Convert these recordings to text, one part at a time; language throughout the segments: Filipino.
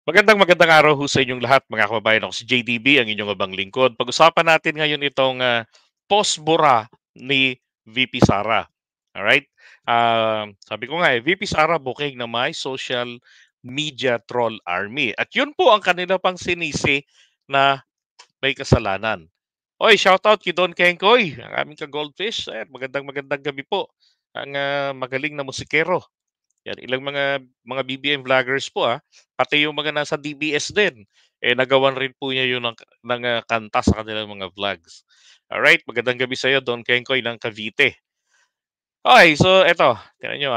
Magandang araw ho sa inyong lahat mga kababayan. Ako si JDB, ang inyong abang lingkod. Pag-usapan natin ngayon itong post-bura ni VP Sara. Alright? Sabi ko nga VP Sara booking na may social media troll army. At yun po ang kanila pang sinisi na may kasalanan. Oy, shoutout kay Don Kenkoy, ang aming ka-goldfish. Magandang gabi po. Ang magaling na musikero. Yan, ilang mga BBM vloggers po, pati yung mga nasa DBS din, nagawan rin po niya yun ng kanta sa kanilang mga vlogs. Alright, magandang gabi sa iyo Don Kenkoy ng Cavite. Okay, so eto, tingnan niyo,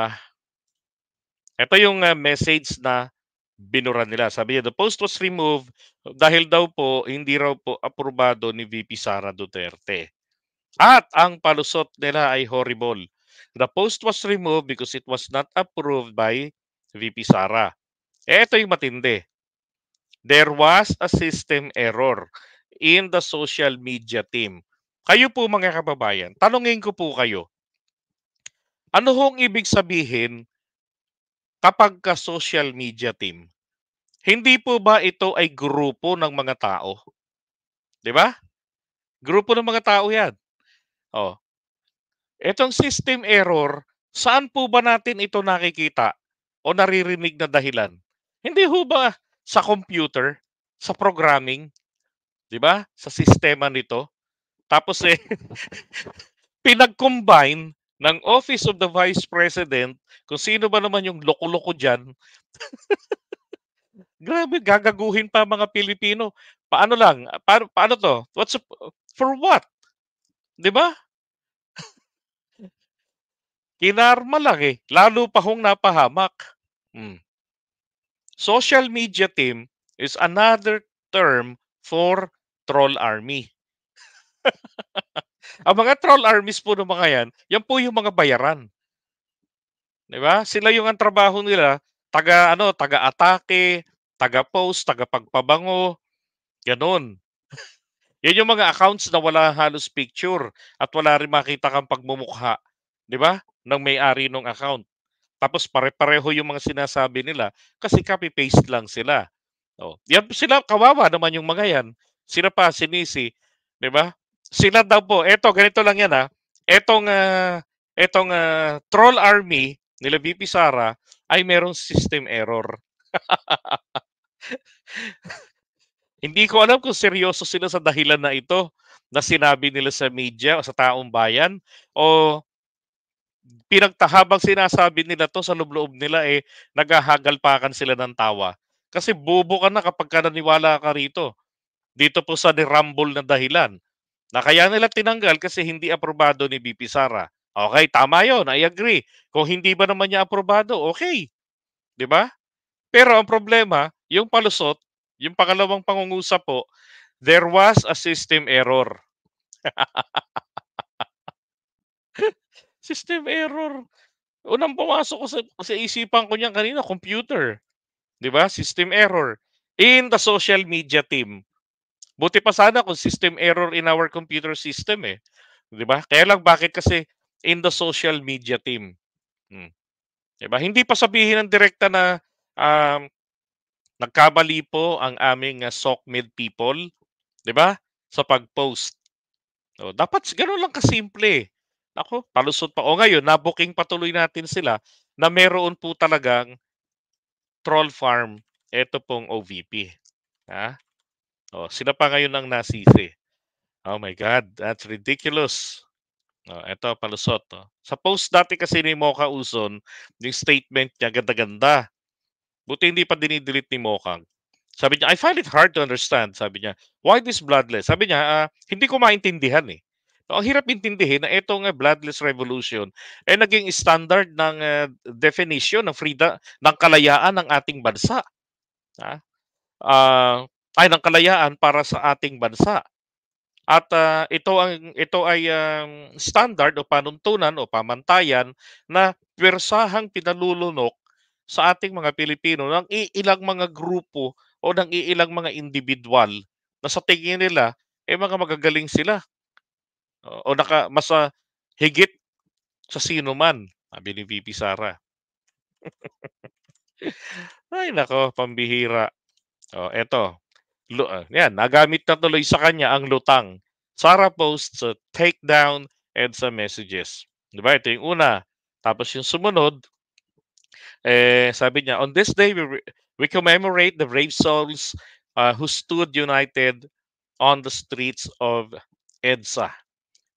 eto yung, message na binura nila. Sabi niya, "The post was removed dahil daw po hindi raw po aprobado ni VP Sara Duterte. At ang palusot nila ay horrible. The post was removed because it was not approved by VP Sara." Eto yung matindi. There was a system error in the social media team. Kayo po mga kababayan, tanungin ko po kayo, ano hong ibig sabihin kapag ka social media team? Hindi po ba ito ay grupo ng mga tao? 'Di ba? Grupo ng mga tao 'yan. Oh, etong system error, saan po ba natin ito nakikita o naririnig na dahilan? Hindi ho ba sa computer, sa programming, 'di ba? Sa sistema nito. Tapos pinag-combine ng Office of the Vice President, kung sino ba naman yung loko-loko diyan. Grabe, gagaguhin pa mga Pilipino. Paano lang, paano 'to? For what? 'Di ba? Kinarma lang, lalo pa hong napahamak. Hmm. Social media team is another term for troll army. Ang mga troll armies po ng mga 'yan po yung mga bayaran, 'di ba? Sila yung ang trabaho nila, taga-ano, taga-atake, taga-post, taga-pagpabango, gano'n. 'Yan yung mga accounts na wala halos picture at wala rin makita kang pagmumukha, 'di ba, ng may-ari nung account. Tapos pare-pareho yung mga sinasabi nila kasi copy paste lang sila. Oh, 'yan sila kawawa naman yung mga 'yan. Sila pa sinisi, 'di ba? Sila daw po eto ganito lang 'yan, etong, troll army nila VP Sara ay merong system error. Hindi ko alam kung seryoso sila sa dahilan na ito na sinabi nila sa media o sa taong bayan o habang sinasabi nila 'to sa loob-loob nila, naghahagalpakan sila ng tawa. Kasi bobo ka na kapagka naniwala ka rito. Dito po sa ni-rumble na dahilan na kaya nila tinanggal kasi hindi aprobado ni VP Sara. Okay, tama 'yon, I agree. Kung hindi ba naman niya aprobado, okay, 'di ba? Pero ang problema, yung palusot, yung pangalawang pangungusap po, there was a system error. System error. Unang pumasok ko sa isipan ko niyan kanina, computer, 'di ba? System error in the social media team. Buti pa sana kung system error in our computer system, 'di ba? Kaya lang bakit kasi in the social media team, hmm, 'di ba? Hindi pa sabihin ng direkta na, um, nagkamali po ang aming, SOCMED people, 'di ba, sa pag-post. Oh, dapat gano'n lang kasimple. Naku, palusot pa. O ngayon na-booking patuloy natin sila na meron po talagang troll farm, eto pong OVP, ah. Oh, sila pa ngayon ang nasisi. Oh my God, that's ridiculous. Oh, eto palusot, Sa post dati kasi ni Mocha Uzon, yung statement niya ganda-ganda. Buti hindi pa dini-delete ni Mocha. Sabi niya, "I find it hard to understand," sabi niya, "why this bloodless?" Sabi niya, "Hindi ko maintindihan, eh." So, ang hirap intindihin na itong, bloodless revolution ay naging standard ng, definition ng ng kalayaan ng ating bansa, ah. Ay ng kalayaan para sa ating bansa. At, ito ay, standard o panuntunan o pamantayan na puwersahang pinalulunok sa ating mga Pilipino ng iilang mga grupo o ng iilang mga individual na sa tingin nila, mga magagaling sila o mas, higit sa sino man, sabi ni VP Sara. Ay naku, pambihira. Eto, yan, nagamit na tuloy sa kanya ang lutang. Sara posts take down EDSA messages. 'Di ba? Ito yung una. Tapos yung sumunod, sabi niya, on this day we commemorate the brave souls who stood united on the streets of EDSA,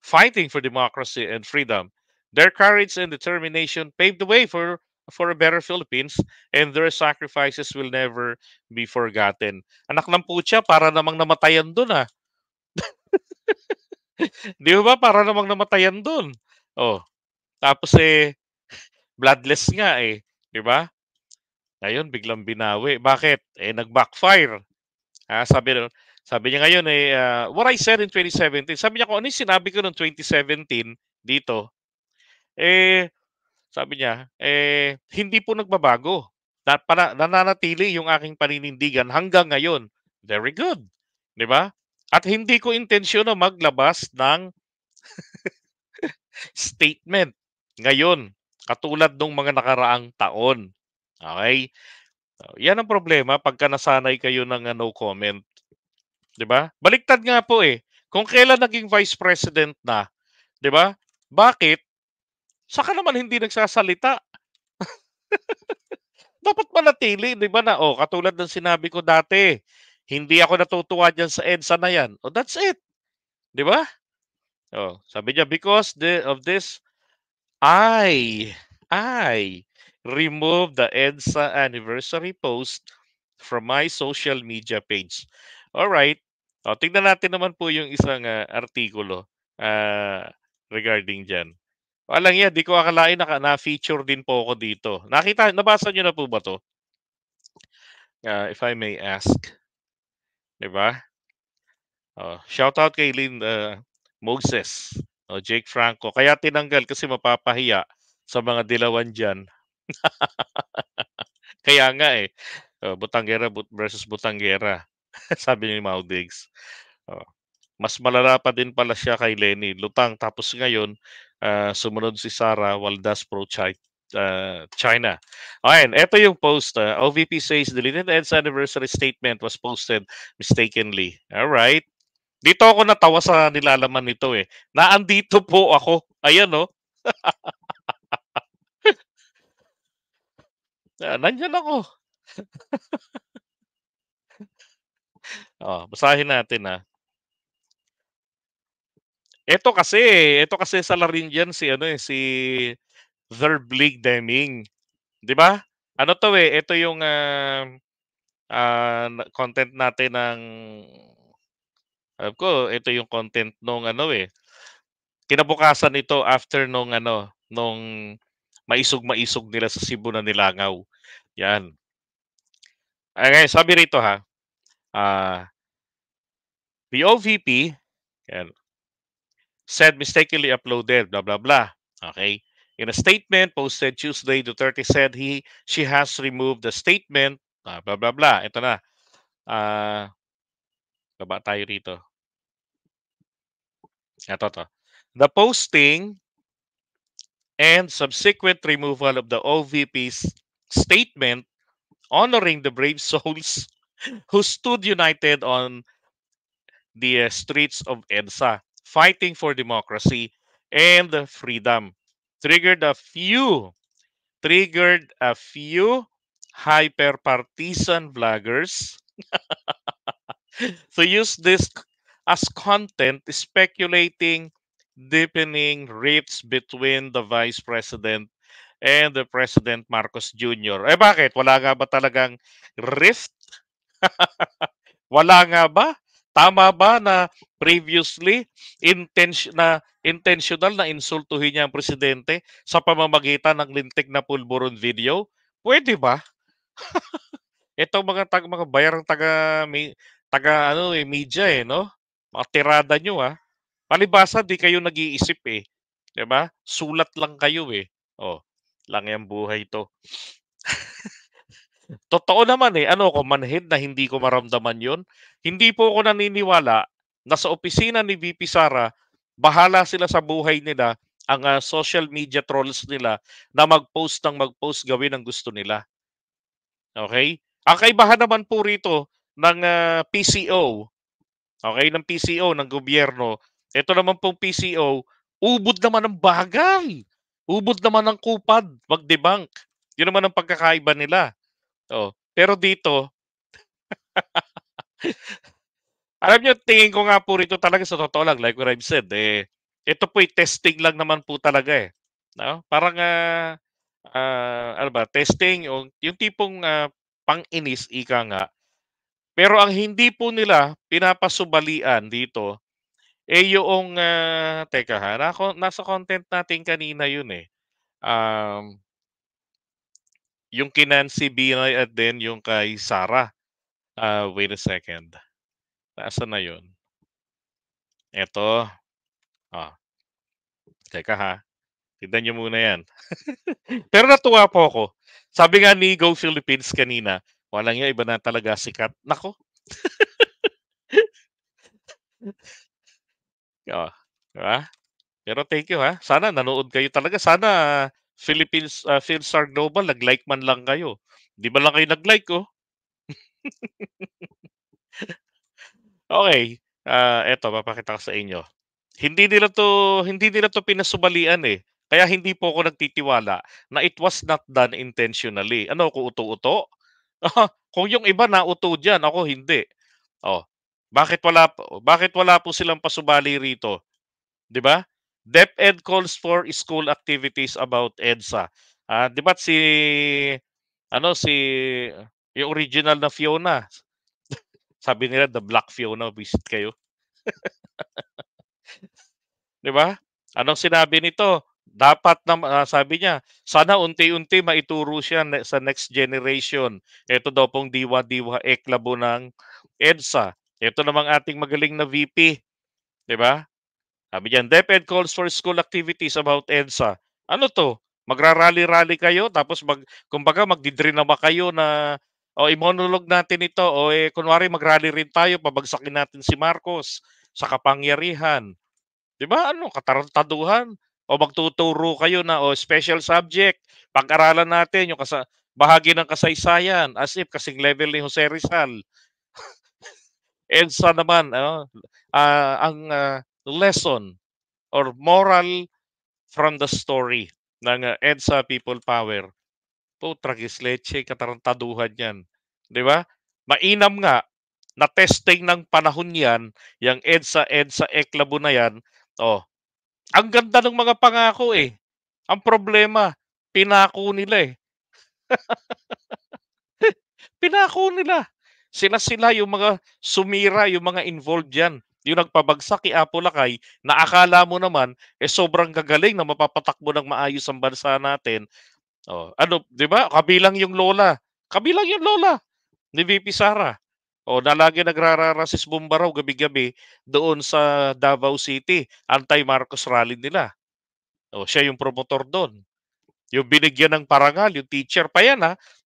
fighting for democracy and freedom. Their courage and determination paved the way for a better Philippines, and their sacrifices will never be forgotten. Anak ng putya, para namang namatayan dun ah. Di ba? Para namang namatayan dun. Oh, tapos bloodless nga eh. Di ba? Ngayon, biglang binawi. Bakit? Nag-backfire. Sabi niya ngayon what I said in 2017, sabi niya kung ano yung sinabi ko noong 2017 dito, eh, sabi niya, hindi po nagbabago. Nananatili yung aking paninindigan hanggang ngayon. Very good. Di ba? At hindi ko intensyon na maglabas ng statement ngayon, katulad nung mga nakaraang taon. Okay? Yan ang problema pagka nasanay kayo ng no comment. 'Di ba? Baliktad nga po eh. Kung kailan naging vice president na, 'di ba? Bakit? Saka naman hindi nagsasalita. Dapat manatili, 'di ba na, katulad ng sinabi ko dati, hindi ako natutuwa diyan sa EDSA na 'yan. That's it, 'di ba? Sabi niya, because of this, I I remove the EDSA anniversary post from my social media page. Alright. Tingnan natin naman po yung isang artikulo regarding dyan. Walang yan, di ko akalain na-feature din po ako dito. Nabasa nyo na po ba to? If I may ask. Diba? Shout out kay Lynn Moses. Jake Franco. Kaya tinanggal kasi mapapahiya sa mga dilawan dyan. Kaya nga eh. Butanggera versus Butanggera. Sabi ni Maudigs. Mas malala pa din pala siya kay Lenny. Lutang. Tapos ngayon, sumunod si Sara Waldas pro China. Ayan, ito yung post. OVP says deleted EDSA anniversary statement was posted mistakenly. Alright. Dito ako natawa sa nilalaman nito eh. Naandito po ako. Ayan oh. Nandyan ako. Basahin natin Ito kasi sa Larindian si si Zerblig Deming. 'Di ba? Ano to ito yung content natin ng alam ko ito yung content nung kinabukasan nito after nung maisog nila sa Cebu na nilangaw. Yan. Sabi rito the OVP yan, said mistakenly uploaded, blah, blah, blah. Okay? In a statement posted Tuesday, Duterte said she has removed the statement, blah, blah, blah. Ito na. Baba tayo rito. Ito to. The posting and subsequent removal of the OVP's statement honoring the brave souls who stood united on the streets of EDSA, fighting for democracy and freedom, triggered a few hyper-partisan vloggers to use this as content speculating deepening rifts between the Vice President and the President Marcos Jr. Bakit? Wala nga ba talagang rift? Wala nga ba? Tama ba na previously intentional na insultuhin niya ang presidente sa pamamagitan ng lintik na pulburon video? Pwede ba? Itong mga bayarang media no? Mga tirada nyo palibasa di kayo nag-iisip 'di ba? Sulat lang kayo lang yang buhay to. Totoo naman ano ko manhid na hindi ko maramdaman 'yon. Hindi po ako naniniwala na sa opisina ni VP Sara, bahala sila sa buhay nila, ang social media trolls nila na mag-post ng mag-post, gawin ang gusto nila. Okay? Ang kaibahan naman po rito, ng PCO, okay, ng PCO ng gobyerno. Ito naman pong PCO, ubod naman ng bagal. Ubod naman ng kupad, mag-debunk. Yun naman ang pagkakaiba nila. Oh, pero dito, alam niyo, tingin ko nga po rito talaga sa totoo lang, like what I've said, ito po'y testing lang naman po talaga eh. No? Parang, ano ba, testing, yung tipong pang-inis, ika nga. Pero ang hindi po nila pinapasubalian dito, yung, teka ha, nasa content natin kanina yun eh. Um, yung kay Nancy Binay at then yung kay Sarah. Wait a second. Nasaan na yun? Eto. Ah, teka ha. Tignan niyo muna yan. Pero natuwa po ako. Sabi nga ni Go Philippines kanina, walang yan, iba na talaga sikat. Nako, oh, di ba? Pero thank you ha. Sana nanood kayo talaga. Sana Philippines Philstar Global, nag-like man lang kayo. Di ba lang kayo nag-like, oh? Okay. Eto, papakita ko sa inyo. Hindi nila to pinasubalian eh. Kaya hindi po ako nagtitiwala na it was not done intentionally. Ano, ko uto-uto? Kung yung iba nauto diyan, ako hindi. Oh, bakit wala po silang pasubali rito, 'di ba? DepEd calls for school activities about EDSA. 'Di ba si yung original na Fiona, sabi nila the Black Fiona, visit kayo, 'di ba? Anong sinabi nito? Dapat na sabi niya, sana unti-unti maituro siya sa next generation. Ito daw pong diwa-diwa eklabo ng EDSA. Ito namang ating magaling na VP, 'di ba? Sabi niyan, DepEd calls for school activities about EDSA. Ano 'to? Magra-rally-rally kayo tapos kumbaga magdi-drama kayo na i-monologue natin ito kunwari mag-rally rin tayo, pabagsakin natin si Marcos sa kapangyarihan. 'Di ba ano, katarantaduhan. O magtuturo kayo na, special subject, pag-aralan natin yung bahagi ng kasaysayan as if kasing level ni Jose Rizal. EDSA naman ang lesson or moral from the story ng EDSA People Power. Tragis leche, katarantaduhan yan. 'Di ba? Mainam nga na testing ng panahon yan, yung EDSA eklabo na yan. Ang ganda ng mga pangako eh. Ang problema, pinako nila eh. Pinako nila. Sila yung mga sumira, yung mga involved diyan. Yung nagpabagsak kay Apo Lakay na akala mo naman sobrang gagaling na mapapatakbo ng maayos ang bansa natin. Ano, 'di ba? Kabilang yung lola ni VP Sara. Na lagi nagrarasis bomba raw gabi-gabi doon sa Davao City, anti-Marcos rally nila. Siya yung promotor doon. Yung binigyan ng parangal, yung teacher pa yan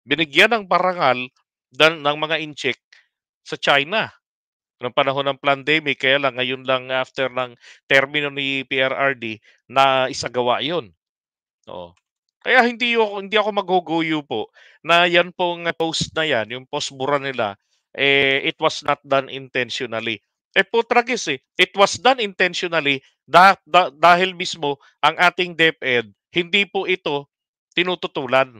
binigyan ng parangal ng mga incheck sa China noong panahon ng pandemic. Kaya lang ngayon lang after ng termino ni PRRD na isagawa yon. Oo. Kaya hindi ako maghuguyo po na yan pong post na yan, yung post bura nila, it was not done intentionally. Tragis eh. It was done intentionally dahil mismo ang ating DepEd, hindi po ito tinututulan.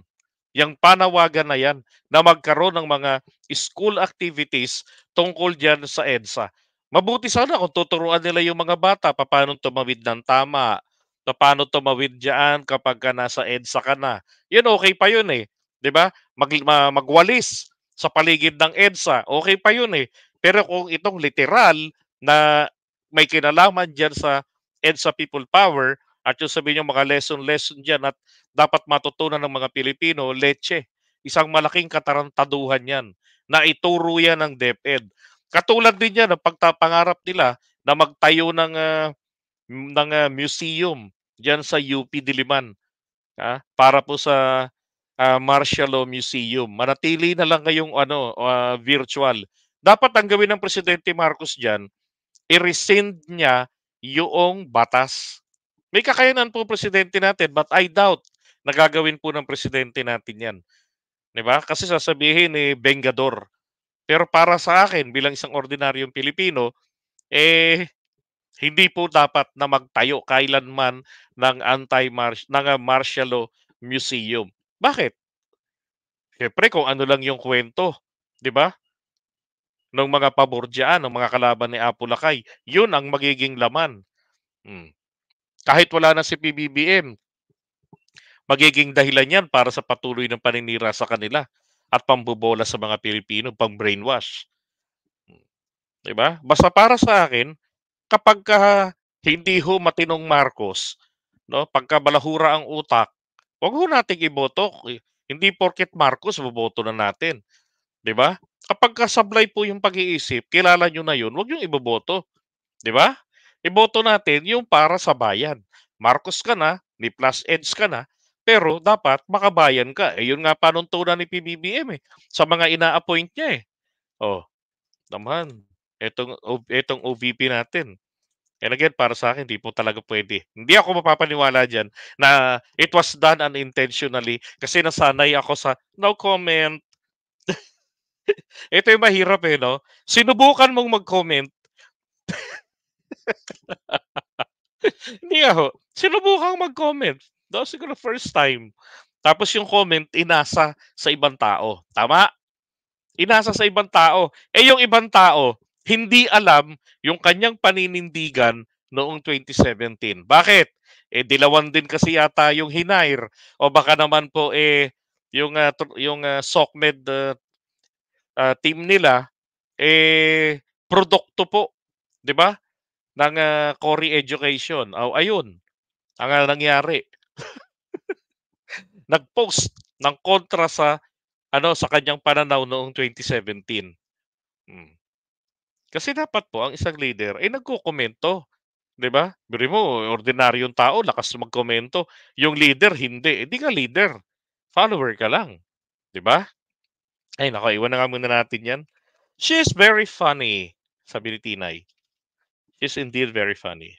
Yang panawagan na yan na magkaroon ng mga school activities tungkol dyan sa EDSA. Mabuti sana kung tuturuan nila yung mga bata paano tumawid ng tama, paano tumawid diyan kapagka nasa EDSA ka na. Yun, okay pa yun eh. 'Di ba? Magwalis sa paligid ng EDSA, okay pa yun eh. Pero kung itong literal na may kinalaman diyan sa EDSA People Power at yung sabihin yung mga lesson diyan at dapat matutunan ng mga Pilipino, leche. Isang malaking katarantaduhan yan na ituro yan ng DepEd. Katulad din yan ng pagtapangarap nila na magtayo ng museum diyan sa UP Diliman, para po sa Martial Law Museum. Manatili na lang ngayong virtual. Dapat ang gawin ng Presidente Marcos diyan, i-rescind niya yung batas. May kakayanan po presidente natin, but I doubt na gagawin po ng presidente natin 'yan, 'di ba? Kasi sasabihin bengador. Pero para sa akin bilang isang ordinaryong Pilipino, eh, hindi po dapat na magtayo kailanman ng martial law museum. Bakit? Siyempre kung ano lang yung kwento, 'di ba, ng mga pabor diyan, ng mga kalaban ni Apo Lakay, yun ang magiging laman. Hmm. Kahit wala na si PBBM, magiging dahilan 'yan para sa patuloy ng paninira sa kanila at pambobola sa mga Pilipino, pang-brainwash, 'di ba? Basta para sa akin, kapagka hindi ho matinong Marcos, 'no, pagka balahura ang utak, 'wag ho nating iboto. Hindi porket Marcos boboto na natin, 'di ba? Kapagka sablay po yung pag-iisip, kilala niyo na yun, 'wag niyong iboboto, 'di ba? Iboto natin yung para sa bayan. Marcos ka na, may plus EDSA ka na, pero dapat makabayan ka. Eh, yun nga panuntunan ni PBBM, eh, sa mga ina-appoint niya, eh. Oh, naman, etong OVP natin. And again, para sa akin, 'di po talaga puwede. Hindi ako mapapaniwala diyan na it was done unintentionally kasi nasanay ako sa no comment. Ito yung mahirap, eh, 'no? Sinubukan mong mag-comment, hindi nga ho, sinubukang mag-comment. That was siguro first time. Tapos yung comment inasa sa ibang tao, tama? Inasa sa ibang tao. Eh, yung ibang tao, hindi alam yung kanyang paninindigan noong 2017. Bakit? Eh, dilawan din kasi yata yung hinair o baka naman po, eh, SOCMED, team nila, eh, produkto po, 'di ba, ng, Cory Education. O ayun, ang, nangyari, nag-post ng kontra sa ano, sa kanyang pananaw noong 2017. Hmm. Kasi dapat po ang isang leader ay nagkokomento, 'di ba? Biruin mo ordinaryong tao lakas magkomento, yung leader hindi, eh, ka leader, follower ka lang, 'di ba? Ay naku, iwan na nga muna natin 'yan. "She's very funny," sabi ni Tinay. "She's indeed very funny."